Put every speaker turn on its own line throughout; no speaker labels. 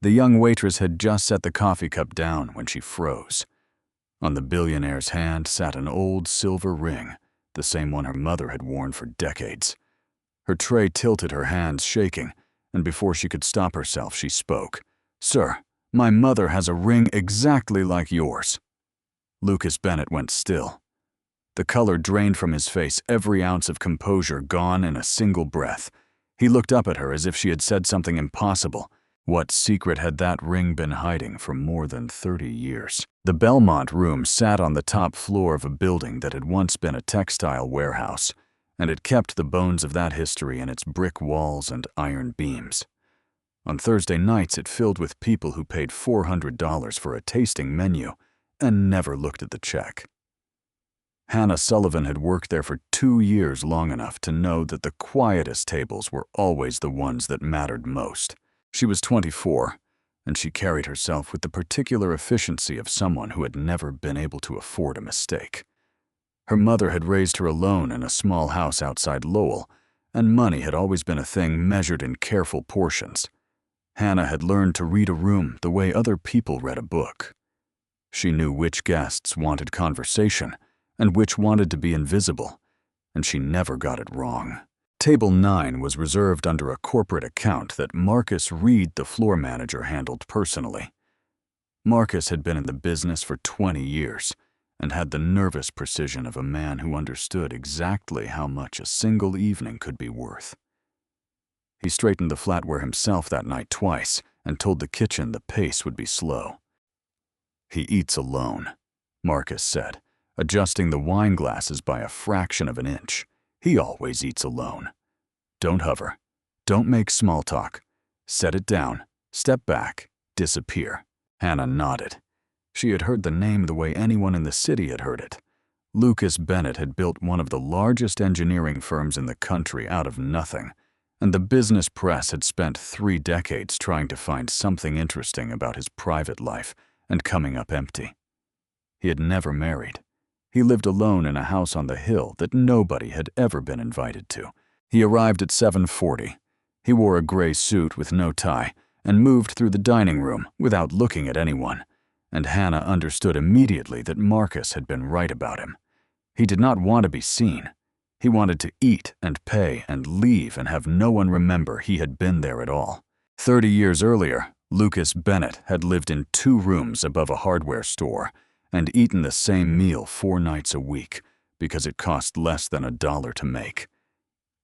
The young waitress had just set the coffee cup down when she froze. On the billionaire's hand sat an old silver ring, the same one her mother had worn for decades. Her tray tilted, her hands shaking, and before she could stop herself, she spoke. "Sir, my mother has a ring exactly like yours." Lucas Bennett went still. The color drained from his face, every ounce of composure gone in a single breath. He looked up at her as if she had said something impossible. What secret had that ring been hiding for more than 30 years? The Belmont room sat on the top floor of a building that had once been a textile warehouse, and it kept the bones of that history in its brick walls and iron beams. On Thursday nights, it filled with people who paid $400 for a tasting menu and never looked at the check. Hannah Sullivan had worked there for 2 years, long enough to know that the quietest tables were always the ones that mattered most. She was 24, and she carried herself with the particular efficiency of someone who had never been able to afford a mistake. Her mother had raised her alone in a small house outside Lowell, and money had always been a thing measured in careful portions. Hannah had learned to read a room the way other people read a book. She knew which guests wanted conversation and which wanted to be invisible, and she never got it wrong. Table 9 was reserved under a corporate account that Marcus Reed, the floor manager, handled personally. Marcus had been in the business for 20 years and had the nervous precision of a man who understood exactly how much a single evening could be worth. He straightened the flatware himself that night twice and told the kitchen the pace would be slow. "He eats alone," Marcus said, adjusting the wine glasses by a fraction of an inch. "He always eats alone. Don't hover. Don't make small talk. Set it down, step back, disappear." Hannah nodded. She had heard the name the way anyone in the city had heard it. Lucas Bennett had built one of the largest engineering firms in the country out of nothing, and the business press had spent 3 decades trying to find something interesting about his private life and coming up empty. He had never married. He lived alone in a house on the hill that nobody had ever been invited to. He arrived at 7:40. He wore a gray suit with no tie and moved through the dining room without looking at anyone, and Hannah understood immediately that Marcus had been right about him. He did not want to be seen. He wanted to eat and pay and leave and have no one remember he had been there at all. 30 years earlier, Lucas Bennett had lived in 2 rooms above a hardware store and eaten the same meal 4 nights a week because it cost less than $1 to make.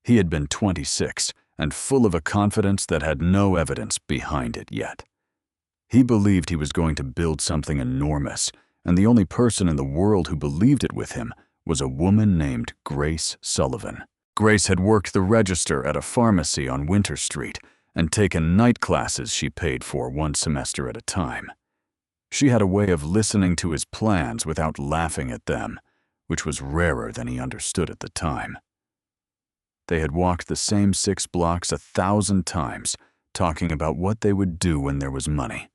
He had been 26 and full of a confidence that had no evidence behind it yet. He believed he was going to build something enormous, and the only person in the world who believed it with him was a woman named Grace Sullivan. Grace had worked the register at a pharmacy on Winter Street and taken night classes she paid for 1 semester at a time. She had a way of listening to his plans without laughing at them, which was rarer than he understood at the time. They had walked the same 6 blocks 1,000 times, talking about what they would do when there was money,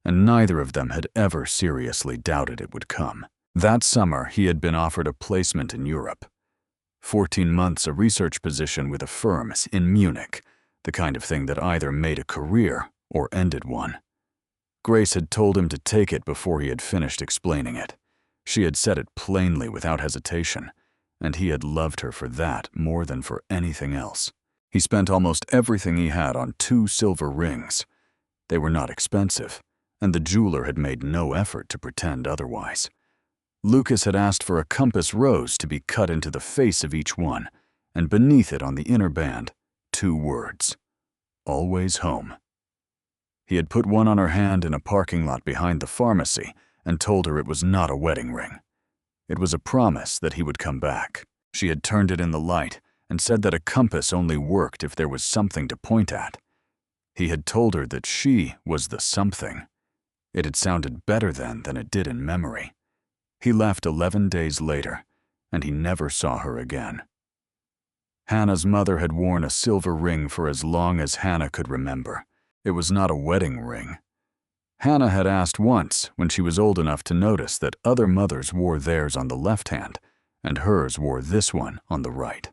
and neither of them had ever seriously doubted it would come. That summer, he had been offered a placement in Europe. 14 months, a research position with a firm in Munich, the kind of thing that either made a career or ended one. Grace had told him to take it before he had finished explaining it. She had said it plainly without hesitation, and he had loved her for that more than for anything else. He spent almost everything he had on 2 silver rings. They were not expensive, and the jeweler had made no effort to pretend otherwise. Lucas had asked for a compass rose to be cut into the face of each one, and beneath it on the inner band, 2 words: "Always home." He had put one on her hand in a parking lot behind the pharmacy and told her it was not a wedding ring. It was a promise that he would come back. She had turned it in the light and said that a compass only worked if there was something to point at. He had told her that she was the something. It had sounded better then than it did in memory. He left 11 days later, and he never saw her again. Hannah's mother had worn a silver ring for as long as Hannah could remember. It was not a wedding ring. Hannah had asked once when she was old enough to notice that other mothers wore theirs on the left hand, and hers wore this one on the right.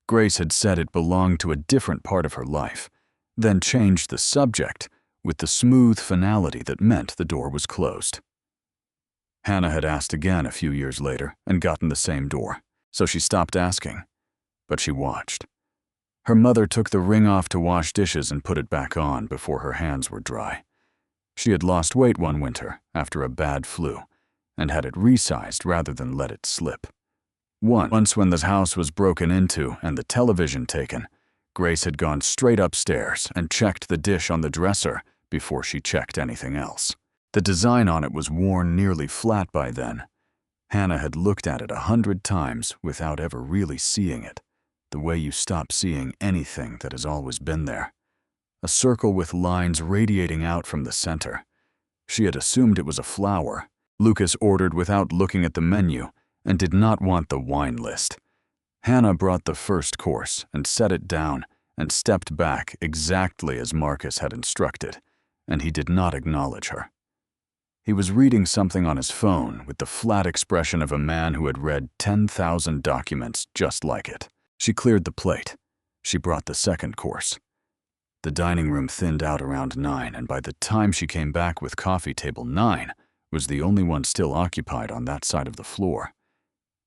Grace had said it belonged to a different part of her life, then changed the subject with the smooth finality that meant the door was closed. Hannah had asked again a few years later and gotten the same door, so she stopped asking, but she watched. Her mother took the ring off to wash dishes and put it back on before her hands were dry. She had lost weight one winter after a bad flu and had it resized rather than let it slip. Once when the house was broken into and the television taken, Grace had gone straight upstairs and checked the dish on the dresser before she checked anything else. The design on it was worn nearly flat by then. Hannah had looked at it 100 times without ever really seeing it, the way you stop seeing anything that has always been there. A circle with lines radiating out from the center. She had assumed it was a flower. Lucas ordered without looking at the menu and did not want the wine list. Hannah brought the first course and set it down and stepped back exactly as Marcus had instructed, and he did not acknowledge her. He was reading something on his phone with the flat expression of a man who had read 10,000 documents just like it. She cleared the plate. She brought the second course. The dining room thinned out around 9, and by the time she came back with coffee table 9, was the only one still occupied on that side of the floor.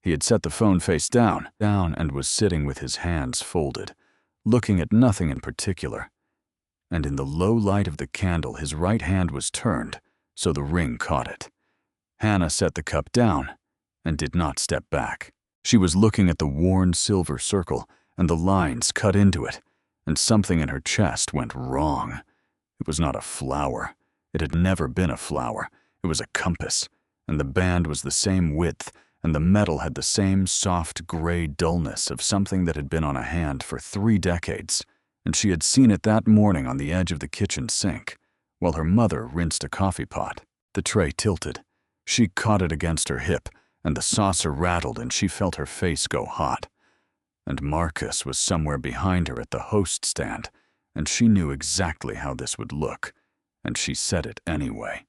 He had set the phone face down, and was sitting with his hands folded, looking at nothing in particular. And in the low light of the candle, his right hand was turned, so the ring caught it. Hannah set the cup down and did not step back. She was looking at the worn silver circle and the lines cut into it, and something in her chest went wrong. It was not a flower. It had never been a flower. It was a compass, and the band was the same width, and the metal had the same soft gray dullness of something that had been on a hand for 3 decades, and she had seen it that morning on the edge of the kitchen sink, while her mother rinsed a coffee pot. The tray tilted. She caught it against her hip, and the saucer rattled, and she felt her face go hot. And Marcus was somewhere behind her at the host stand, and she knew exactly how this would look, and she said it anyway.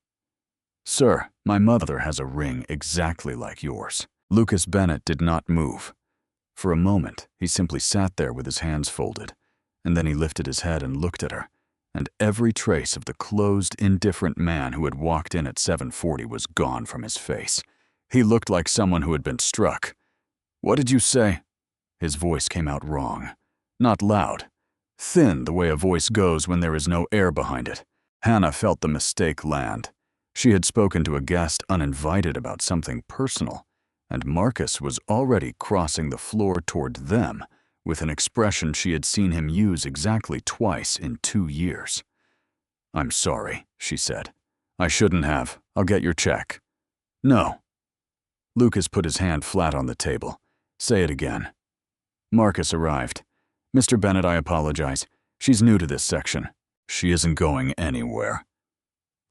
"Sir, my mother has a ring exactly like yours." Lucas Bennett did not move. For a moment, he simply sat there with his hands folded, and then he lifted his head and looked at her, and every trace of the closed, indifferent man who had walked in at 7:40 was gone from his face. He looked like someone who had been struck. "What did you say?" His voice came out wrong. Not loud. Thin, the way a voice goes when there is no air behind it. Hannah felt the mistake land. She had spoken to a guest uninvited about something personal, and Marcus was already crossing the floor toward them with an expression she had seen him use exactly twice in 2 years. "I'm sorry," she said. "I shouldn't have. I'll get your check." "No." Lucas put his hand flat on the table. "Say it again." Marcus arrived. "Mr. Bennett, I apologize. She's new to this section." "She isn't going anywhere."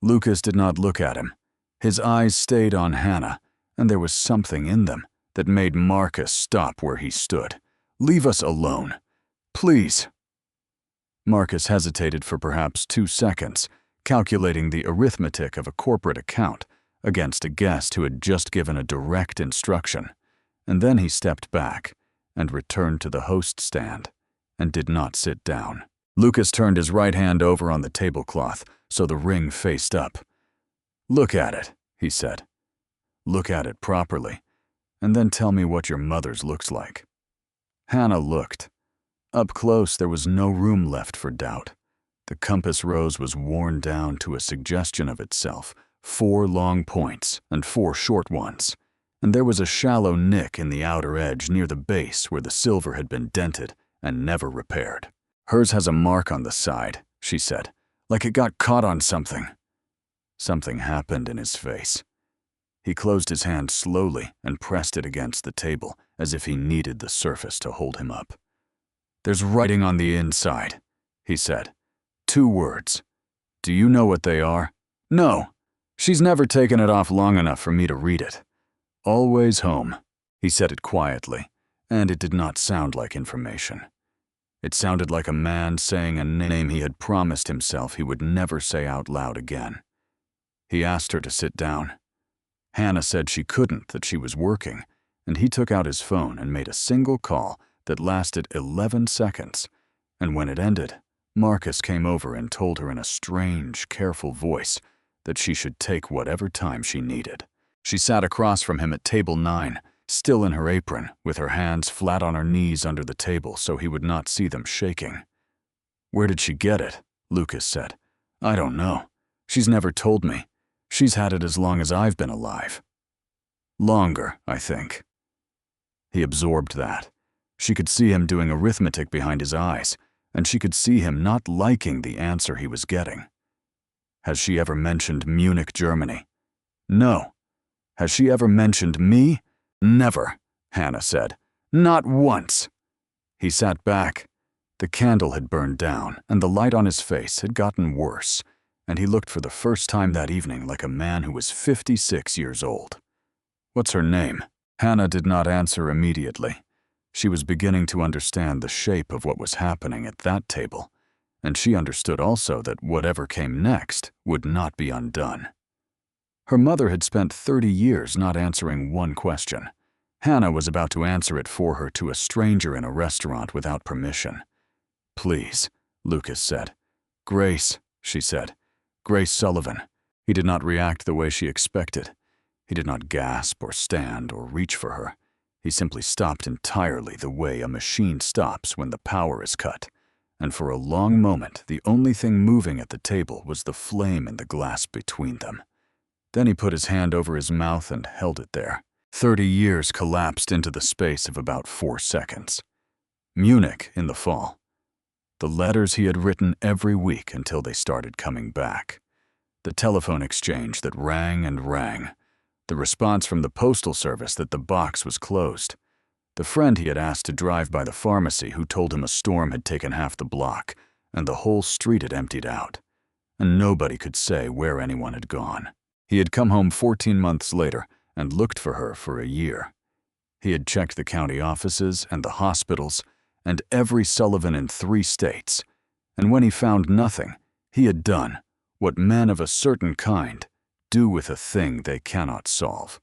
Lucas did not look at him. His eyes stayed on Hannah, and there was something in them that made Marcus stop where he stood. "Leave us alone. Please." Marcus hesitated for perhaps 2 seconds, calculating the arithmetic of a corporate account against a guest who had just given a direct instruction, and then he stepped back and returned to the host stand and did not sit down. Lucas turned his right hand over on the tablecloth so the ring faced up. "Look at it," he said. "Look at it properly, and then tell me what your mother's looks like." Hannah looked. Up close, there was no room left for doubt. The compass rose was worn down to a suggestion of itself, 4 long points and 4 short ones, and there was a shallow nick in the outer edge near the base where the silver had been dented and never repaired. "Hers has a mark on the side," she said, "like it got caught on something." Something happened in his face. He closed his hand slowly and pressed it against the table as if he needed the surface to hold him up. "There's writing on the inside," he said. 2 words. "Do you know what they are?" "No. She's never taken it off long enough for me to read it." "Always home." He said it quietly, and it did not sound like information. It sounded like a man saying a name he had promised himself he would never say out loud again. He asked her to sit down. Hannah said she couldn't, that she was working, and he took out his phone and made a single call that lasted 11 seconds, and when it ended, Marcus came over and told her in a strange, careful voice that she should take whatever time she needed. She sat across from him at table 9, still in her apron, with her hands flat on her knees under the table so he would not see them shaking. "Where did she get it?" Lucas said. "I don't know. She's never told me. She's had it as long as I've been alive." "Longer, I think." He absorbed that. She could see him doing arithmetic behind his eyes, and she could see him not liking the answer he was getting. "Has she ever mentioned Munich, Germany?" "No." "Has she ever mentioned me?" "Never," Hannah said. "Not once." He sat back. The candle had burned down, and the light on his face had gotten worse, and he looked for the first time that evening like a man who was 56 years old. "What's her name?" Hannah did not answer immediately. She was beginning to understand the shape of what was happening at that table, and she understood also that whatever came next would not be undone. Her mother had spent 30 years not answering one question. Hannah was about to answer it for her to a stranger in a restaurant without permission. "Please," Lucas said. "Grace," she said. "Grace Sullivan." He did not react the way she expected. He did not gasp or stand or reach for her. He simply stopped entirely the way a machine stops when the power is cut, and for a long moment the only thing moving at the table was the flame in the glass between them. Then he put his hand over his mouth and held it there. 30 years collapsed into the space of about 4 seconds. Munich in the fall. The letters he had written every week until they started coming back. The telephone exchange that rang and rang. The response from the postal service that the box was closed. The friend he had asked to drive by the pharmacy who told him a storm had taken half the block, and the whole street had emptied out, and nobody could say where anyone had gone. He had come home 14 months later and looked for her for a year. He had checked the county offices and the hospitals and every Sullivan in 3 states, and when he found nothing, he had done what men of a certain kind do with a thing they cannot solve.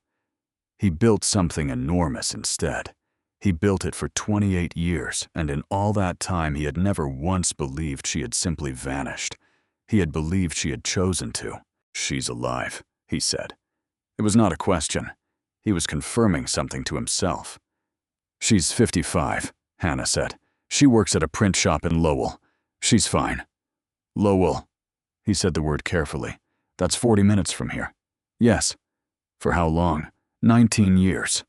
He built something enormous instead. He built it for 28 years, and in all that time he had never once believed she had simply vanished. He had believed she had chosen to. "She's alive," he said. It was not a question. He was confirming something to himself. "She's 55, Hannah said. "She works at a print shop in Lowell. She's fine." "Lowell." He said the word carefully. "That's 40 minutes from here." "Yes." "For how long?" 19 years.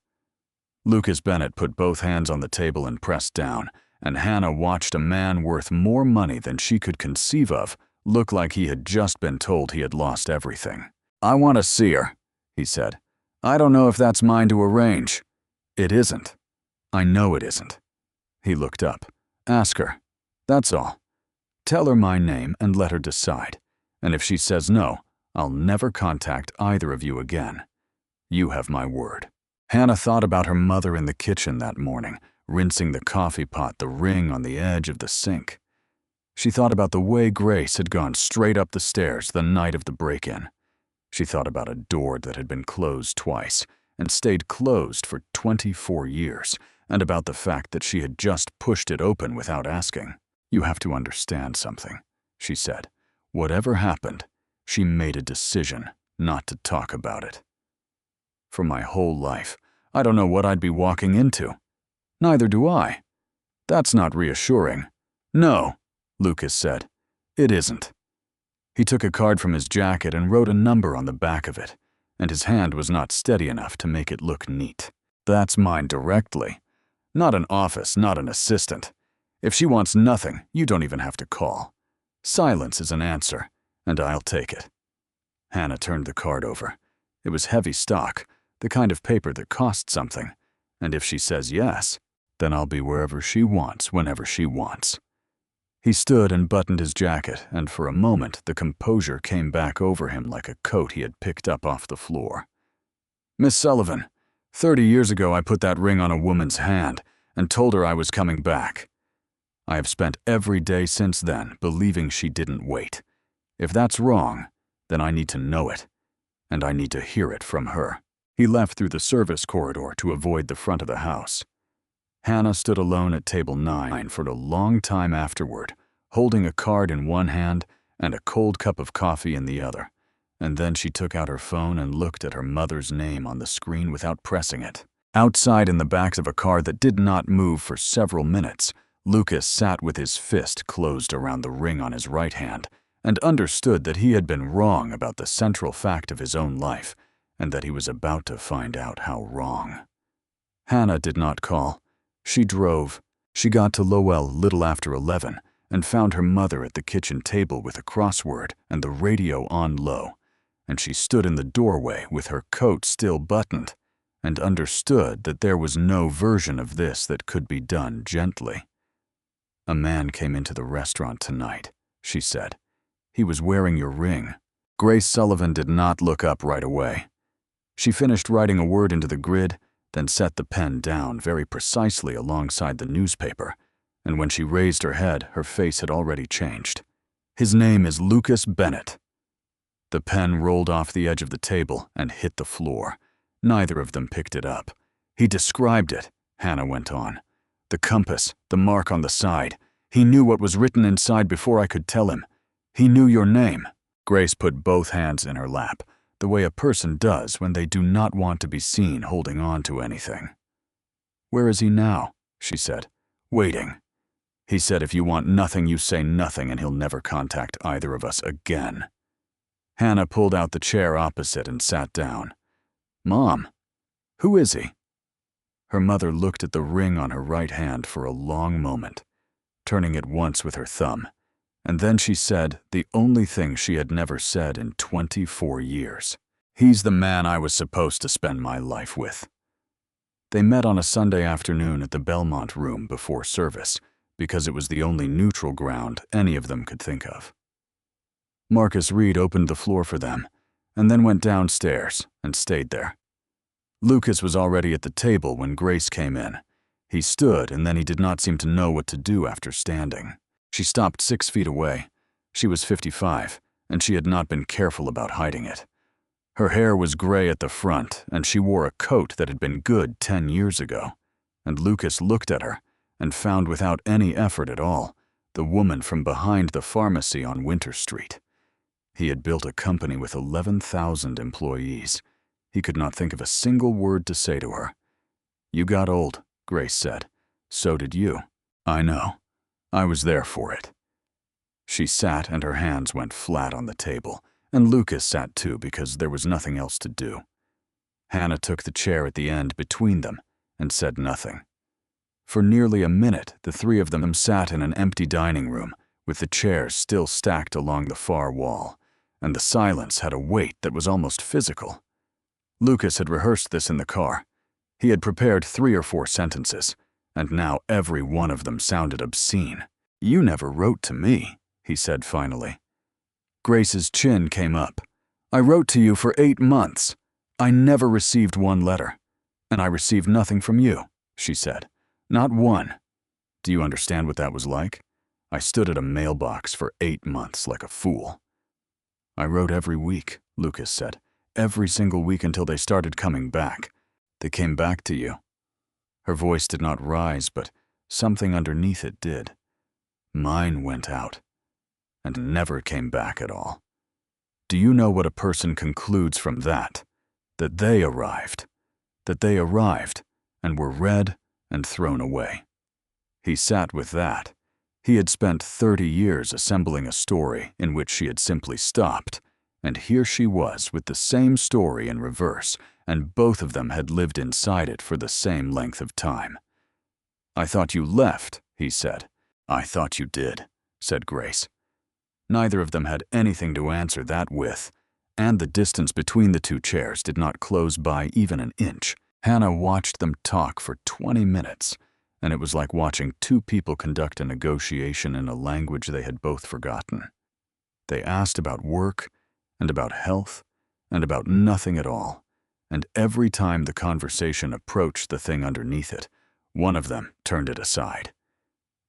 Lucas Bennett put both hands on the table and pressed down, and Hannah watched a man worth more money than she could conceive of look like he had just been told he had lost everything. "I want to see her," he said. "I don't know if that's mine to arrange." "It isn't." "I know it isn't." He looked up. "Ask her. That's all. Tell her my name and let her decide. And if she says no, I'll never contact either of you again. You have my word." Hannah thought about her mother in the kitchen that morning, rinsing the coffee pot, the ring on the edge of the sink. She thought about the way Grace had gone straight up the stairs the night of the break-in. She thought about a door that had been closed twice and stayed closed for 24 years, and about the fact that she had just pushed it open without asking. "You have to understand something," she said. "Whatever happened, she made a decision not to talk about it. For my whole life, I don't know what I'd be walking into." "Neither do I." "That's not reassuring." "No," Lucas said. "It isn't." He took a card from his jacket and wrote a number on the back of it, and his hand was not steady enough to make it look neat. "That's mine directly. Not an office, not an assistant. If she wants nothing, you don't even have to call. Silence is an answer, and I'll take it." Hannah turned the card over. It was heavy stock, the kind of paper that costs something, and if she says yes, then I'll be wherever she wants, whenever she wants. He stood and buttoned his jacket, and for a moment the composure came back over him like a coat he had picked up off the floor. "Miss Sullivan, 30 years ago I put that ring on a woman's hand and told her I was coming back. I have spent every day since then believing she didn't wait. If that's wrong, then I need to know it, and I need to hear it from her." He left through the service corridor to avoid the front of the house. Hannah stood alone at table 9 for a long time afterward, holding a card in one hand and a cold cup of coffee in the other, and then she took out her phone and looked at her mother's name on the screen without pressing it. Outside in the back of a car that did not move for several minutes, Lucas sat with his fist closed around the ring on his right hand and understood that he had been wrong about the central fact of his own life and that he was about to find out how wrong. Hannah did not call. She drove. She got to Lowell little after 11 and found her mother at the kitchen table with a crossword and the radio on low, and she stood in the doorway with her coat still buttoned and understood that there was no version of this that could be done gently. "A man came into the restaurant tonight," she said. "He was wearing your ring." Grace Sullivan did not look up right away. She finished writing a word into the grid, then set the pen down very precisely alongside the newspaper, and when she raised her head, her face had already changed. "His name is Lucas Bennett." The pen rolled off the edge of the table and hit the floor. Neither of them picked it up. "He described it," Hannah went on. "The compass, the mark on the side. He knew what was written inside before I could tell him. He knew your name." Grace put both hands in her lap, the way a person does when they do not want to be seen holding on to anything. "Where is he now?" she said. "Waiting. He said if you want nothing, you say nothing, and he'll never contact either of us again." Hannah pulled out the chair opposite and sat down. "Mom, who is he?" Her mother looked at the ring on her right hand for a long moment, turning it once with her thumb, and then she said the only thing she had never said in 24 years. "He's the man I was supposed to spend my life with." They met on a Sunday afternoon at the Belmont Room before service, because it was the only neutral ground any of them could think of. Marcus Reed opened the floor for them, and then went downstairs and stayed there. Lucas was already at the table when Grace came in. He stood, and then he did not seem to know what to do after standing. She stopped 6 feet away. She was 55, and she had not been careful about hiding it. Her hair was gray at the front, and she wore a coat that had been good 10 years ago. And Lucas looked at her and found without any effort at all the woman from behind the pharmacy on Winter Street. He had built a company with 11,000 employees. He could not think of a single word to say to her. "You got old," Grace said. "So did you." "I know. I was there for it." She sat and her hands went flat on the table, and Lucas sat too because there was nothing else to do. Hannah took the chair at the end between them and said nothing. For nearly a minute, the three of them sat in an empty dining room with the chairs still stacked along the far wall, and the silence had a weight that was almost physical. Lucas had rehearsed this in the car. He had prepared 3 or 4 sentences, and now every one of them sounded obscene. "You never wrote to me," he said finally. Grace's chin came up. "I wrote to you for 8 months. I never received one letter. And I received nothing from you," she said. "Not one. Do you understand what that was like? I stood at a mailbox for 8 months like a fool." "I wrote every week," Lucas said. "Every single week until they started coming back. They came back to you." Her voice did not rise, but something underneath it did. "Mine went out and never came back at all. Do you know what a person concludes from that? That they arrived. That they arrived and were read and thrown away." He sat with that. He had spent 30 years assembling a story in which she had simply stopped, and here she was with the same story in reverse, and both of them had lived inside it for the same length of time. "I thought you left," he said. "I thought you did," said Grace. Neither of them had anything to answer that with, and the distance between the 2 chairs did not close by even an inch. Hannah watched them talk for 20 minutes, and it was like watching 2 people conduct a negotiation in a language they had both forgotten. They asked about work, and about health, and about nothing at all, and every time the conversation approached the thing underneath it, one of them turned it aside.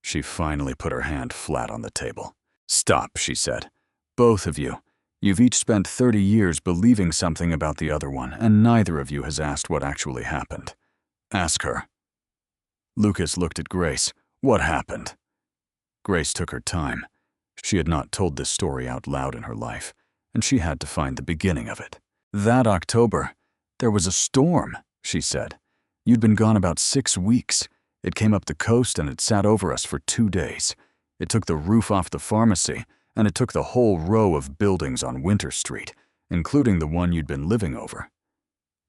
She finally put her hand flat on the table. "Stop," she said. "Both of you. You've each spent 30 years believing something about the other one, and neither of you has asked what actually happened. Ask her." Lucas looked at Grace. "What happened?" Grace took her time. She had not told this story out loud in her life, and she had to find the beginning of it. "That October, there was a storm," she said. "You'd been gone about 6 weeks. It came up the coast and it sat over us for 2 days. It took the roof off the pharmacy, and it took the whole row of buildings on Winter Street, including the one you'd been living over.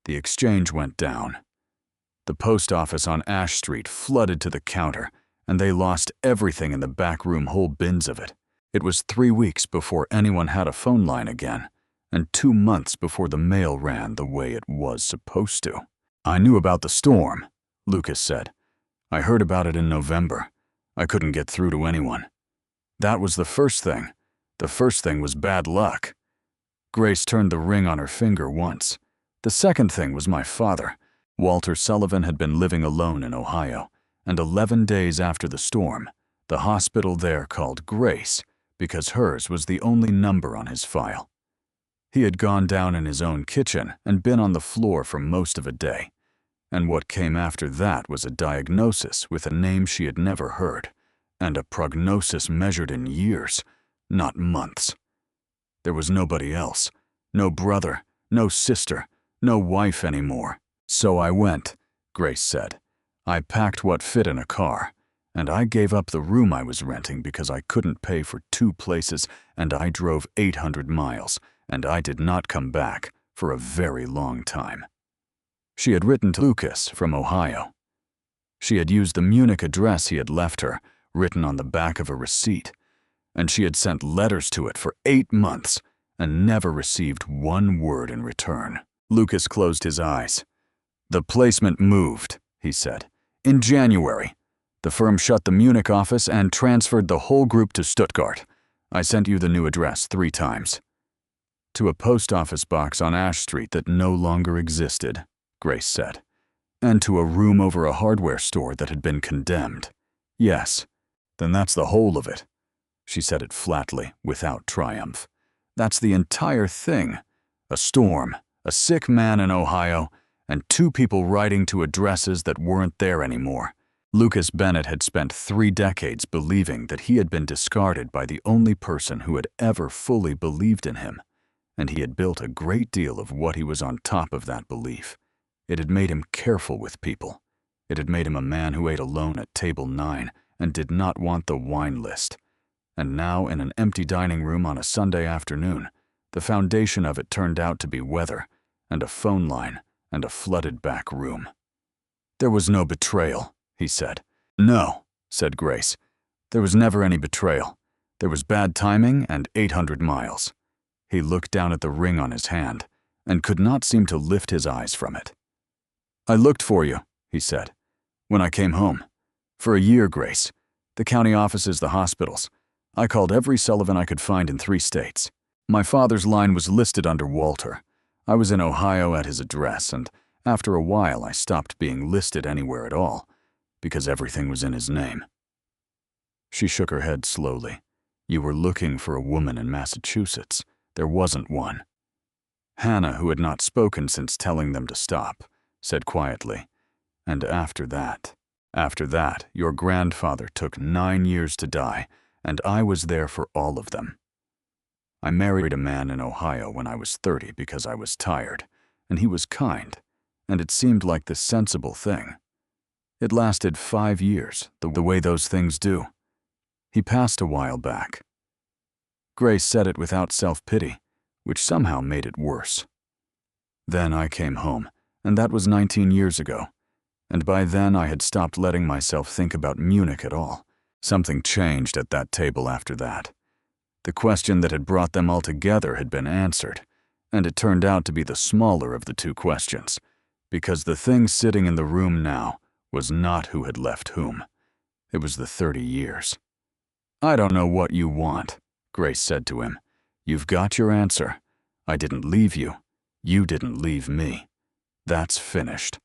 The exchange went down. The post office on Ash Street flooded to the counter, and they lost everything in the back room, whole bins of it. It was 3 weeks before anyone had a phone line again, and 2 months before the mail ran the way it was supposed to." "I knew about the storm," Lucas said. "I heard about it in November. I couldn't get through to anyone. That was the first thing. The first thing was bad luck." Grace turned the ring on her finger once. "The second thing was my father. Walter Sullivan had been living alone in Ohio, and 11 days after the storm, the hospital there called Grace because hers was the only number on his file. He had gone down in his own kitchen and been on the floor for most of a day, and what came after that was a diagnosis with a name she had never heard, and a prognosis measured in years, not months. There was nobody else, no brother, no sister, no wife anymore. So I went," Grace said. "I packed what fit in a car, and I gave up the room I was renting because I couldn't pay for 2 places, and I drove 800 miles, and I did not come back for a very long time." She had written to Lucas from Ohio. She had used the Munich address he had left her, written on the back of a receipt, and she had sent letters to it for 8 months and never received 1 word in return. Lucas closed his eyes. "The placement moved," he said. "In January. The firm shut the Munich office and transferred the whole group to Stuttgart. I sent you the new address 3 times. "To a post office box on Ash Street that no longer existed," Grace said. "And to a room over a hardware store that had been condemned." "Yes. Then that's the whole of it." She said it flatly, without triumph. "That's the entire thing. A storm, a sick man in Ohio, and 2 people writing to addresses that weren't there anymore." Lucas Bennett had spent 3 decades believing that he had been discarded by the only person who had ever fully believed in him, and he had built a great deal of what he was on top of that belief. It had made him careful with people. It had made him a man who ate alone at table 9 and did not want the wine list. And now, in an empty dining room on a Sunday afternoon, the foundation of it turned out to be weather, and a phone line, and a flooded back room. "There was no betrayal," he said. "No," said Grace. "There was never any betrayal. There was bad timing and 800 miles. He looked down at the ring on his hand and could not seem to lift his eyes from it. "I looked for you," he said, "when I came home. For a year, Grace. The county offices, the hospitals. I called every Sullivan I could find in 3 states. My father's line was listed under Walter. I was in Ohio at his address, and after a while I stopped being listed anywhere at all, because everything was in his name." She shook her head slowly. "You were looking for a woman in Massachusetts. There wasn't one." Hannah, who had not spoken since telling them to stop, said quietly, "And after that, your grandfather took 9 years to die, and I was there for all of them. I married a man in Ohio when I was 30 because I was tired, and he was kind, and it seemed like the sensible thing. It lasted 5 years, the way those things do. He passed a while back." Grace said it without self-pity, which somehow made it worse. "Then I came home, and that was 19 years ago, and by then I had stopped letting myself think about Munich at all. Something changed at that table after that. The question that had brought them all together had been answered, and it turned out to be the smaller of the 2 questions, because the thing sitting in the room now was not who had left whom. It was the 30 years. "I don't know what you want," Grace said to him. "You've got your answer. I didn't leave you. You didn't leave me. That's finished.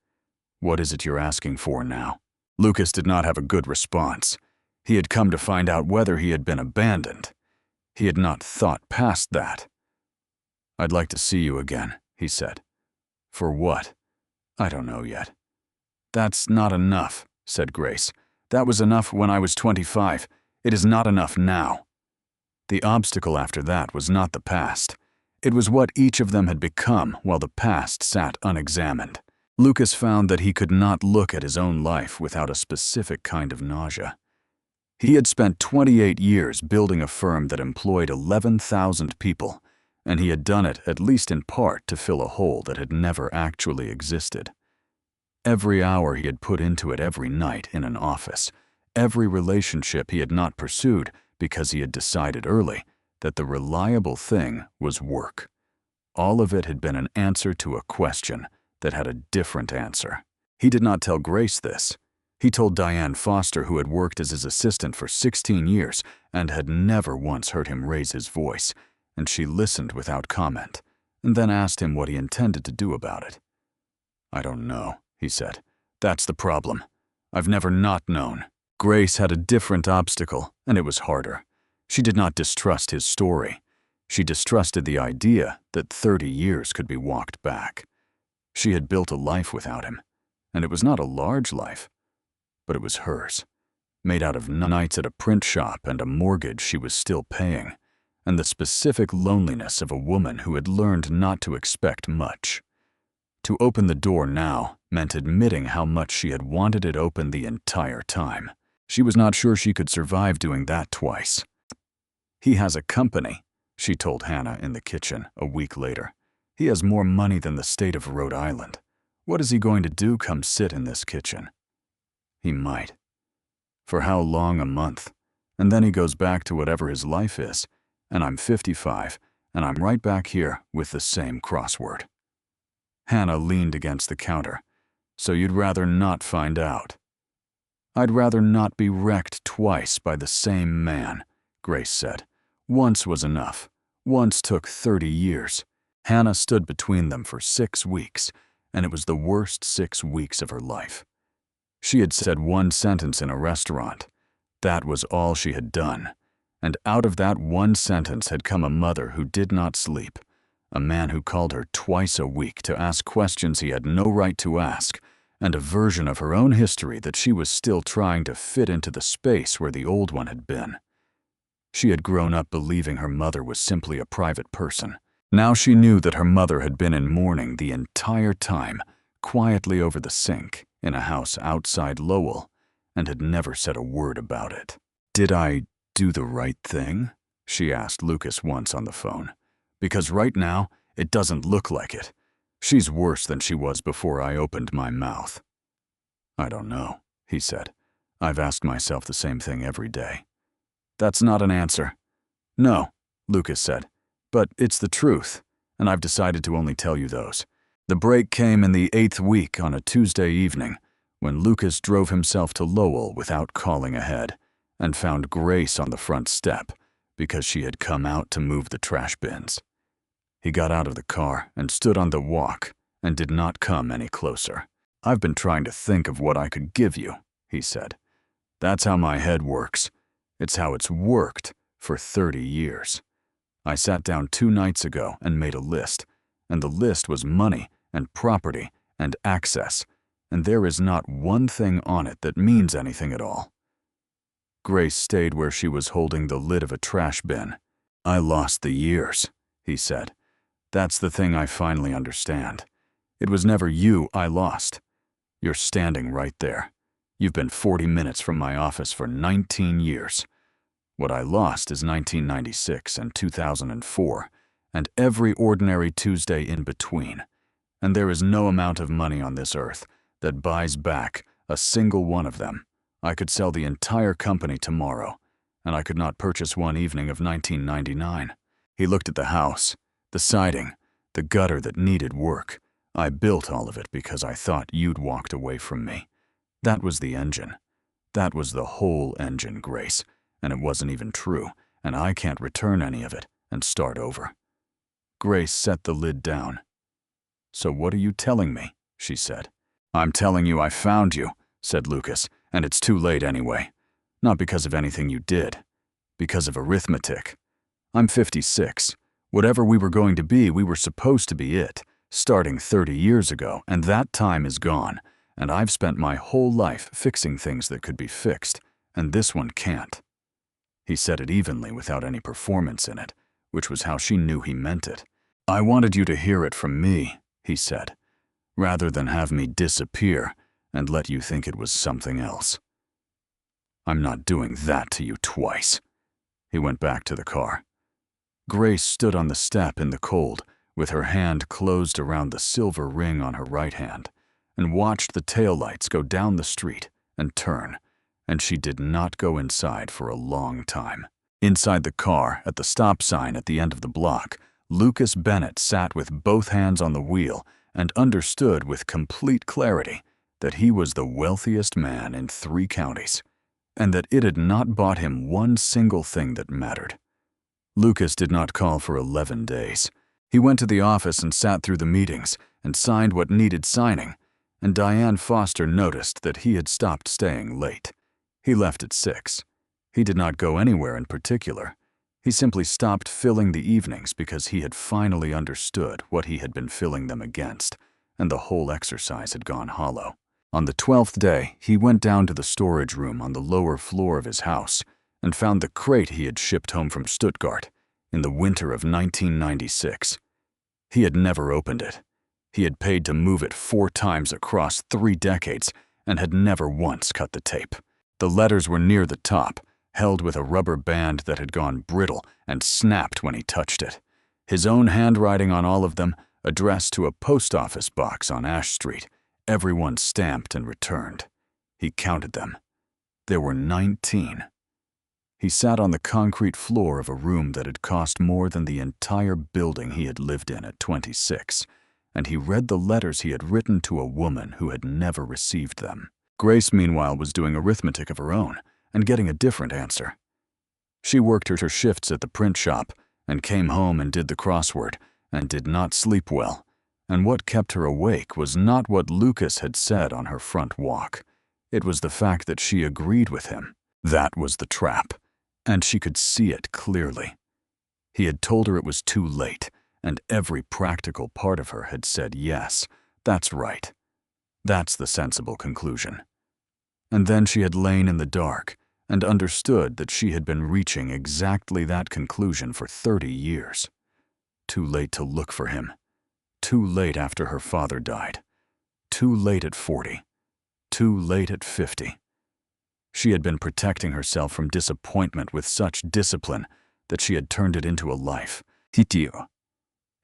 What is it you're asking for now?" Lucas did not have a good response. He had come to find out whether he had been abandoned. He had not thought past that. "I'd like to see you again," he said. "For what?" "I don't know yet." "That's not enough," said Grace. "That was enough when I was 25. It is not enough now." The obstacle after that was not the past. It was what each of them had become while the past sat unexamined. Lucas found that he could not look at his own life without a specific kind of nausea. He had spent 28 years building a firm that employed 11,000 people, and he had done it at least in part to fill a hole that had never actually existed. Every hour he had put into it every night in an office, every relationship he had not pursued because he had decided early that the reliable thing was work. All of it had been an answer to a question that had a different answer. He did not tell Grace this. He told Diane Foster, who had worked as his assistant for 16 years and had never once heard him raise his voice, and she listened without comment, and then asked him what he intended to do about it. "I don't know," he said. "That's the problem. I've never not known." Grace had a different obstacle, and it was harder. She did not distrust his story. She distrusted the idea that 30 years could be walked back. She had built a life without him, and it was not a large life, but it was hers, made out of nights at a print shop and a mortgage she was still paying, and the specific loneliness of a woman who had learned not to expect much. To open the door now meant admitting how much she had wanted it open the entire time. She was not sure she could survive doing that twice. "He has a company," she told Hannah in the kitchen a week later. "He has more money than the state of Rhode Island. What is he going to do come sit in this kitchen?" He might. For how long? A month. And then he goes back to whatever his life is, and I'm 55, and I'm right back here with the same crossword. Hannah leaned against the counter. "So you'd rather not find out?" "I'd rather not be wrecked twice by the same man," Grace said. "Once was enough. Once took 30 years. Hannah stood between them for 6 weeks, and it was the worst 6 weeks of her life. She had said one sentence in a restaurant. That was all she had done. And out of that one sentence had come a mother who did not sleep, a man who called her twice a week to ask questions he had no right to ask, and a version of her own history that she was still trying to fit into the space where the old one had been. She had grown up believing her mother was simply a private person. Now she knew that her mother had been in mourning the entire time, quietly over the sink, in a house outside Lowell, and had never said a word about it. "Did I do the right thing?" she asked Lucas once on the phone. "Because right now, it doesn't look like it. She's worse than she was before I opened my mouth." "I don't know," he said. "I've asked myself the same thing every day." "That's not an answer." "No," Lucas said, "but it's the truth, and I've decided to only tell you those." The break came in the 8th week on a Tuesday evening, when Lucas drove himself to Lowell without calling ahead, and found Grace on the front step because she had come out to move the trash bins. He got out of the car and stood on the walk and did not come any closer. "I've been trying to think of what I could give you," he said. "That's how my head works. It's how it's worked for 30 years. I sat down 2 nights ago and made a list, and the list was money and property and access, and there is not one thing on it that means anything at all." Grace stayed where she was holding the lid of a trash bin. "I lost the years," he said. "That's the thing I finally understand. It was never you I lost. You're standing right there. You've been 40 minutes from my office for 19 years. What I lost is 1996 and 2004, and every ordinary Tuesday in between. And there is no amount of money on this earth that buys back a single one of them. I could sell the entire company tomorrow, and I could not purchase one evening of 1999. He looked at the house, the siding, the gutter that needed work. I built all of it because I thought you'd walked away from me. That was the engine. That was the whole engine, Grace, and it wasn't even true, and I can't return any of it and start over." Grace set the lid down. "So what are you telling me?" she said. "I'm telling you I found you," said Lucas, "and it's too late anyway. Not because of anything you did. Because of arithmetic. I'm 56. Whatever we were going to be, we were supposed to be it, starting 30 years ago, and that time is gone, and I've spent my whole life fixing things that could be fixed, and this one can't." He said it evenly without any performance in it, which was how she knew he meant it. "I wanted you to hear it from me," he said, "rather than have me disappear and let you think it was something else. I'm not doing that to you twice." He went back to the car. Grace stood on the step in the cold, with her hand closed around the silver ring on her right hand, and watched the taillights go down the street and turn, and she did not go inside for a long time. Inside the car, at the stop sign at the end of the block, Lucas Bennett sat with both hands on the wheel and understood with complete clarity that he was the wealthiest man in 3 counties, and that it had not bought him one single thing that mattered. Lucas did not call for 11 days. He went to the office and sat through the meetings and signed what needed signing, and Diane Foster noticed that he had stopped staying late. He left at 6. He did not go anywhere in particular. He simply stopped filling the evenings because he had finally understood what he had been filling them against, and the whole exercise had gone hollow. On the 12th day, he went down to the storage room on the lower floor of his house and found the crate he had shipped home from Stuttgart in the winter of 1996. He had never opened it. He had paid to move it 4 times across 3 decades and had never once cut the tape. The letters were near the top, held with a rubber band that had gone brittle and snapped when he touched it. His own handwriting on all of them, addressed to a post office box on Ash Street, everyone stamped and returned. He counted them. There were 19. He sat on the concrete floor of a room that had cost more than the entire building he had lived in at 26, and he read the letters he had written to a woman who had never received them. Grace, meanwhile, was doing arithmetic of her own and getting a different answer. She worked her shifts at the print shop and came home and did the crossword and did not sleep well, and what kept her awake was not what Lucas had said on her front walk. It was the fact that she agreed with him. That was the trap, and she could see it clearly. He had told her it was too late, and every practical part of her had said yes, that's right. That's the sensible conclusion. And then she had lain in the dark and understood that she had been reaching exactly that conclusion for 30 years. Too late to look for him. Too late after her father died. Too late at 40. Too late at 50. She had been protecting herself from disappointment with such discipline that she had turned it into a life. He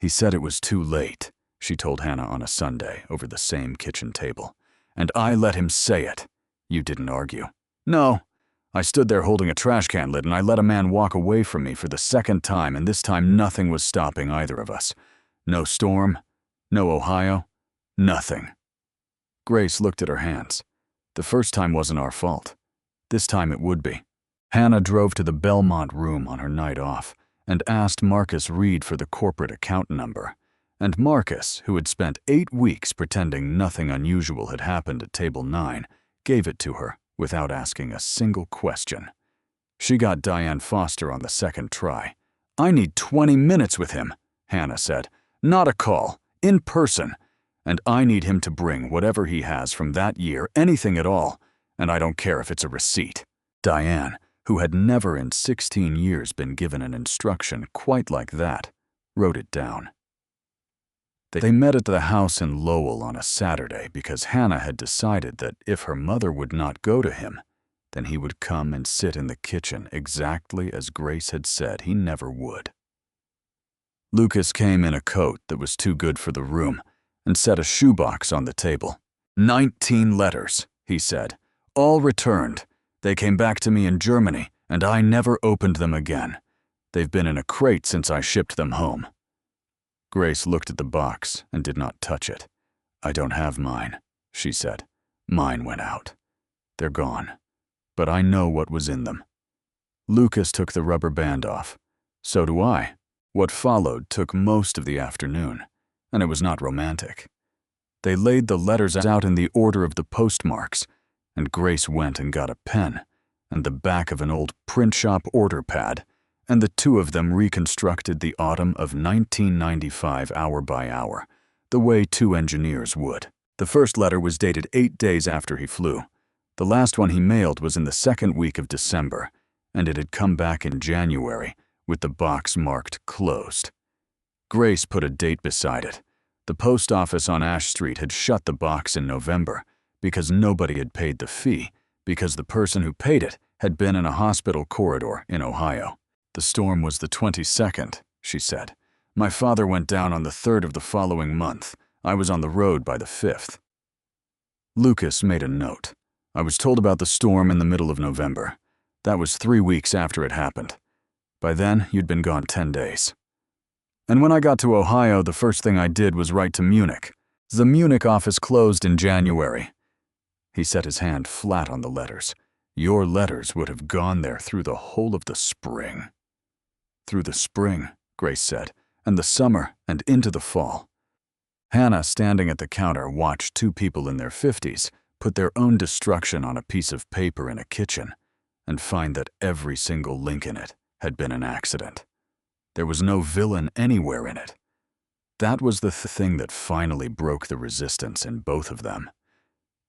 said it was too late, she told Hannah on a Sunday over the same kitchen table. And I let him say it. You didn't argue. No. I stood there holding a trash can lid and I let a man walk away from me for the 2nd time, and this time nothing was stopping either of us. No storm, no Ohio, nothing. Grace looked at her hands. The first time wasn't our fault. This time it would be. Hannah drove to the Belmont room on her night off and asked Marcus Reed for the corporate account number. And Marcus, who had spent 8 weeks pretending nothing unusual had happened at Table 9, gave it to her without asking a single question. She got Diane Foster on the 2nd try. I need 20 minutes with him, Hannah said. Not a call, in person. And I need him to bring whatever he has from that year, anything at all, and I don't care if it's a receipt. Diane, who had never in 16 years been given an instruction quite like that, wrote it down. They met at the house in Lowell on a Saturday because Hannah had decided that if her mother would not go to him, then he would come and sit in the kitchen exactly as Grace had said he never would. Lucas came in a coat that was too good for the room and set a shoebox on the table. 19 letters, he said, all returned. They came back to me in Germany, and I never opened them again. They've been in a crate since I shipped them home. Grace looked at the box and did not touch it. I don't have mine, she said. Mine went out. They're gone. But I know what was in them. Lucas took the rubber band off. So do I. What followed took most of the afternoon, and it was not romantic. They laid the letters out in the order of the postmarks, and Grace went and got a pen and the back of an old print shop order pad, and the two of them reconstructed the autumn of 1995 hour by hour, the way 2 engineers would. The first letter was dated 8 days after he flew. The last one he mailed was in the 2nd week of December, and it had come back in January with the box marked closed. Grace put a date beside it. The post office on Ash Street had shut the box in November because nobody had paid the fee, because the person who paid it had been in a hospital corridor in Ohio. The storm was the 22nd, she said. My father went down on the 3rd of the following month. I was on the road by the 5th. Lucas made a note. I was told about the storm in the middle of November. That was 3 weeks after it happened. By then, you'd been gone 10 days. And when I got to Ohio, the first thing I did was write to Munich. The Munich office closed in January. He set his hand flat on the letters. Your letters would have gone there through the whole of the spring. Through the spring, Grace said, and the summer and into the fall. Hannah, standing at the counter, watched two people in their 50s put their own destruction on a piece of paper in a kitchen and find that every single link in it had been an accident. There was no villain anywhere in it. That was the thing that finally broke the resistance in both of them.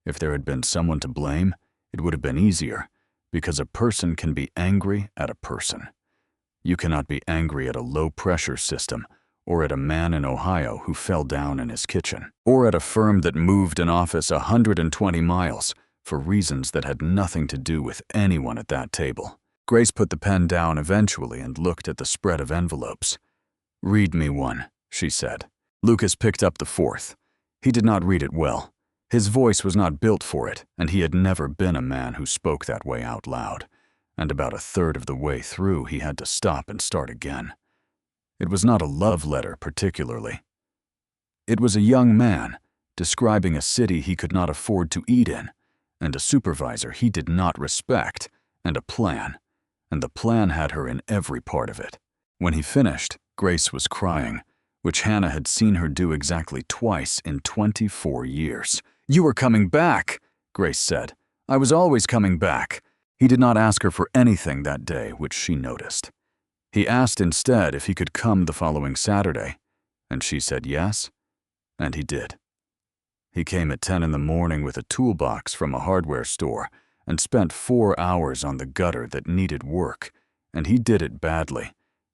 If there had been someone to blame, it would have been easier, because a person can be angry at a person. You cannot be angry at a low-pressure system, or at a man in Ohio who fell down in his kitchen, or at a firm that moved an office 120 miles for reasons that had nothing to do with anyone at that table. Grace put the pen down eventually and looked at the spread of envelopes. "Read me one," she said. Lucas picked up the fourth. He did not read it well. His voice was not built for it, and he had never been a man who spoke that way out loud. And about a third of the way through, he had to stop and start again. It was not a love letter particularly. It was a young man describing a city he could not afford to eat in, and a supervisor he did not respect, and a plan. And the plan had her in every part of it. When he finished, Grace was crying, which Hannah had seen her do exactly twice in 24 years. "You are coming back," Grace said. "I was always coming back." He did not ask her for anything that day, which she noticed. He asked instead if he could come the following Saturday, and she said yes, and he did. He came at 10 in the morning with a toolbox from a hardware store and spent 4 hours on the gutter that needed work, and he did it badly,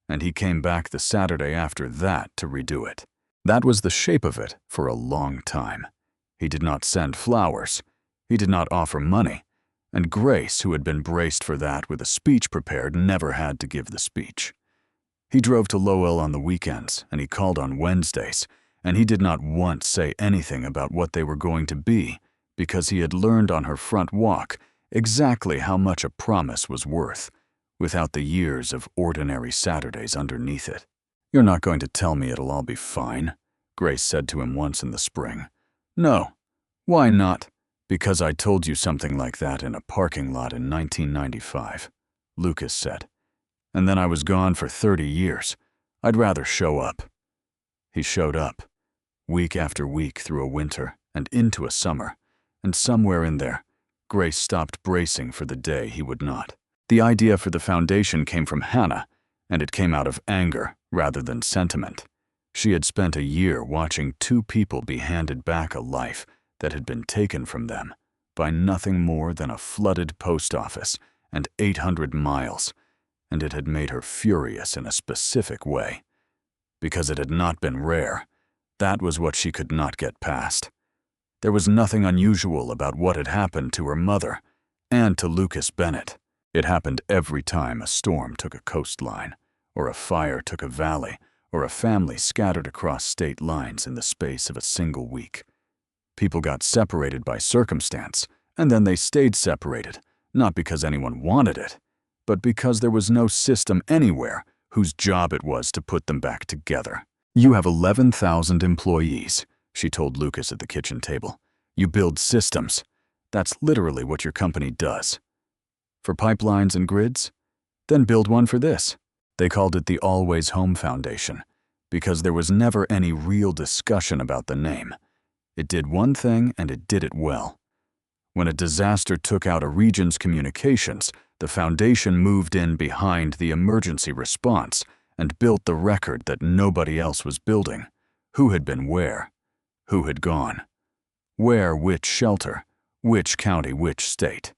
and he came back the Saturday after that to redo it. That was the shape of it for a long time. He did not send flowers. He did not offer money. And Grace, who had been braced for that with a speech prepared, never had to give the speech. He drove to Lowell on the weekends, and he called on Wednesdays, and he did not once say anything about what they were going to be, because he had learned on her front walk exactly how much a promise was worth, without the years of ordinary Saturdays underneath it. "You're not going to tell me it'll all be fine," Grace said to him once in the spring. "No. Why not?" "Because I told you something like that in a parking lot in 1995, Lucas said. "And then I was gone for 30 years. I'd rather show up." He showed up, week after week through a winter and into a summer, and somewhere in there, Grace stopped bracing for the day he would not. The idea for the foundation came from Hannah, and it came out of anger rather than sentiment. She had spent a year watching two people be handed back a life that had been taken from them by nothing more than a flooded post office and 800 miles, and it had made her furious in a specific way. Because it had not been rare, that was what she could not get past. There was nothing unusual about what had happened to her mother and to Lucas Bennett. It happened every time a storm took a coastline, or a fire took a valley, or a family scattered across state lines in the space of a single week. People got separated by circumstance, and then they stayed separated, not because anyone wanted it, but because there was no system anywhere whose job it was to put them back together. "You have 11,000 employees," she told Lucas at the kitchen table. "You build systems. That's literally what your company does. For pipelines and grids? Then build one for this." They called it the Always Home Foundation, because there was never any real discussion about the name. It did one thing, and it did it well. When a disaster took out a region's communications, the foundation moved in behind the emergency response and built the record that nobody else was building. Who had been where? Who had gone? Where which shelter? Which county, which state?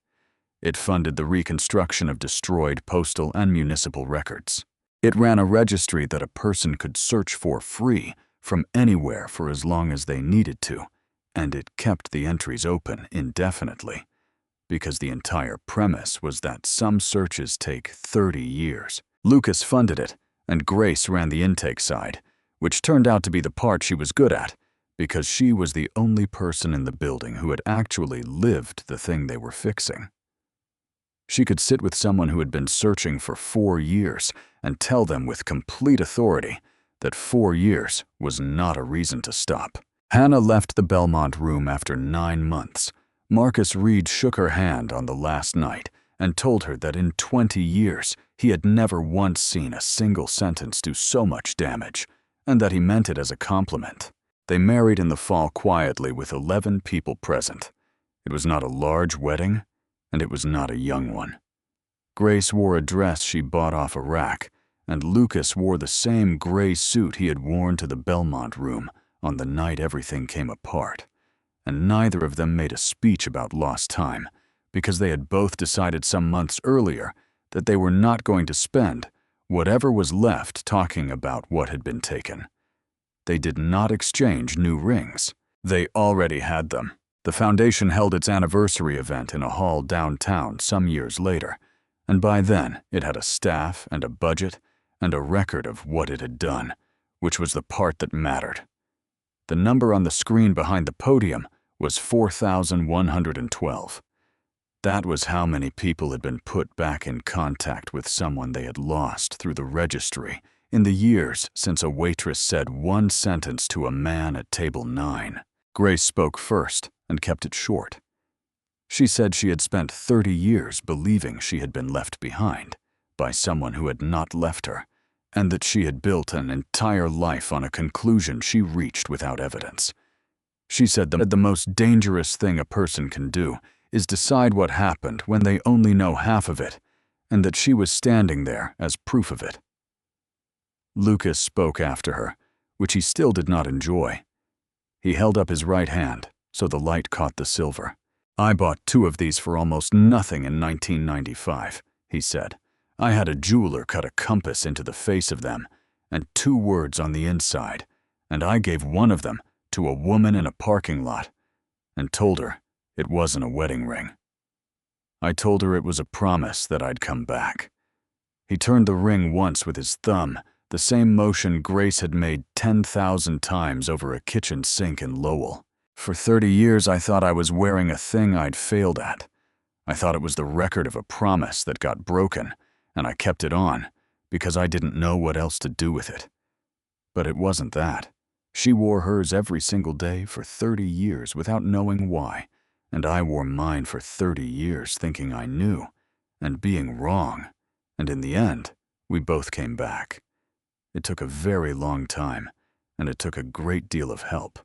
It funded the reconstruction of destroyed postal and municipal records. It ran a registry that a person could search for free from anywhere for as long as they needed to, and it kept the entries open indefinitely, because the entire premise was that some searches take 30 years. Lucas funded it, and Grace ran the intake side, which turned out to be the part she was good at, because she was the only person in the building who had actually lived the thing they were fixing. She could sit with someone who had been searching for 4 years and tell them with complete authority that 4 years was not a reason to stop. Hannah left the Belmont room after 9 months. Marcus Reed shook her hand on the last night and told her that in 20 years he had never once seen a single sentence do so much damage, and that he meant it as a compliment. They married in the fall quietly with 11 people present. It was not a large wedding, and it was not a young one. Grace wore a dress she bought off a rack, and Lucas wore the same gray suit he had worn to the Belmont room on the night everything came apart. And neither of them made a speech about lost time, because they had both decided some months earlier that they were not going to spend whatever was left talking about what had been taken. They did not exchange new rings. They already had them. The foundation held its anniversary event in a hall downtown some years later, and by then it had a staff and a budget and a record of what it had done, which was the part that mattered. The number on the screen behind the podium was 4,112. That was how many people had been put back in contact with someone they had lost through the registry in the years since a waitress said one sentence to a man at table 9. Grace spoke first and kept it short. She said she had spent 30 years believing she had been left behind by someone who had not left her, and that she had built an entire life on a conclusion she reached without evidence. She said that the most dangerous thing a person can do is decide what happened when they only know half of it, and that she was standing there as proof of it. Lucas spoke after her, which he still did not enjoy. He held up his right hand so the light caught the silver. "I bought 2 of these for almost nothing in 1995, he said. "I had a jeweler cut a compass into the face of them and 2 words on the inside, and I gave one of them to a woman in a parking lot and told her it wasn't a wedding ring. I told her it was a promise that I'd come back." He turned the ring once with his thumb, the same motion Grace had made 10,000 times over a kitchen sink in Lowell. "For 30 years I thought I was wearing a thing I'd failed at. I thought it was the record of a promise that got broken, and I kept it on because I didn't know what else to do with it. But it wasn't that. She wore hers every single day for 30 years without knowing why, and I wore mine for 30 years thinking I knew, and being wrong, and in the end, we both came back. It took a very long time, and it took a great deal of help.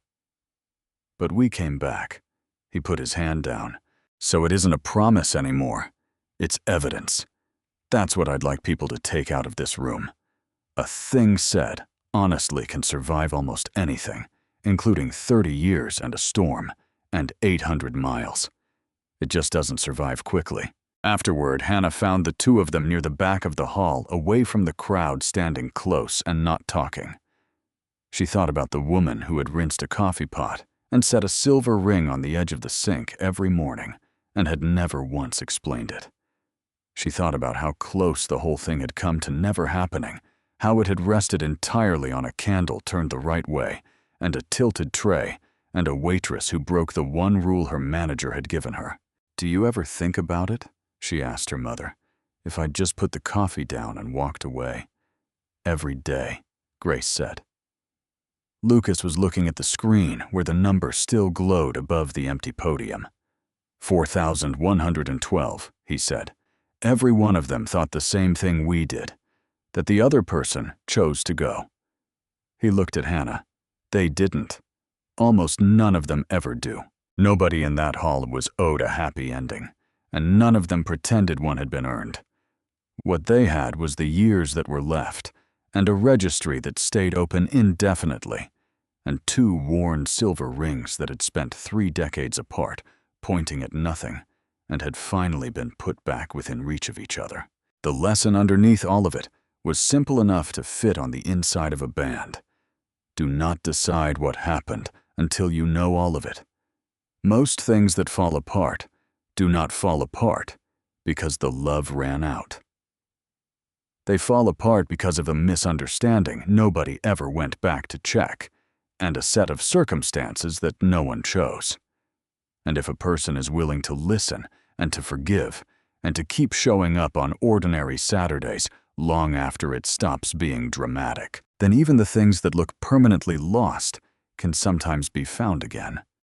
But we came back." He put his hand down. "So it isn't a promise anymore. It's evidence. That's what I'd like people to take out of this room. A thing said honestly can survive almost anything, including 30 years and a storm, and 800 miles. It just doesn't survive quickly." Afterward, Hannah found the 2 of them near the back of the hall, away from the crowd, standing close and not talking. She thought about the woman who had rinsed a coffee pot and set a silver ring on the edge of the sink every morning and had never once explained it. She thought about how close the whole thing had come to never happening, how it had rested entirely on a candle turned the right way, and a tilted tray, and a waitress who broke the one rule her manager had given her. "Do you ever think about it?" she asked her mother. "If I'd just put the coffee down and walked away." "Every day," Grace said. Lucas was looking at the screen where the number still glowed above the empty podium. 4,112, he said. "Every one of them thought the same thing we did, that the other person chose to go." He looked at Hannah. They didn't. Almost none of them ever do. Nobody in that hall was owed a happy ending, and none of them pretended one had been earned. What they had was the years that were left, and a registry that stayed open indefinitely, and 2 worn silver rings that had spent 3 decades apart, pointing at nothing, and had finally been put back within reach of each other. The lesson underneath all of it was simple enough to fit on the inside of a band. Do not decide what happened until you know all of it. Most things that fall apart do not fall apart because the love ran out. They fall apart because of a misunderstanding nobody ever went back to check, and a set of circumstances that no one chose. And if a person is willing to listen and to forgive and to keep showing up on ordinary Saturdays long after it stops being dramatic, then even the things that look permanently lost can sometimes be found again.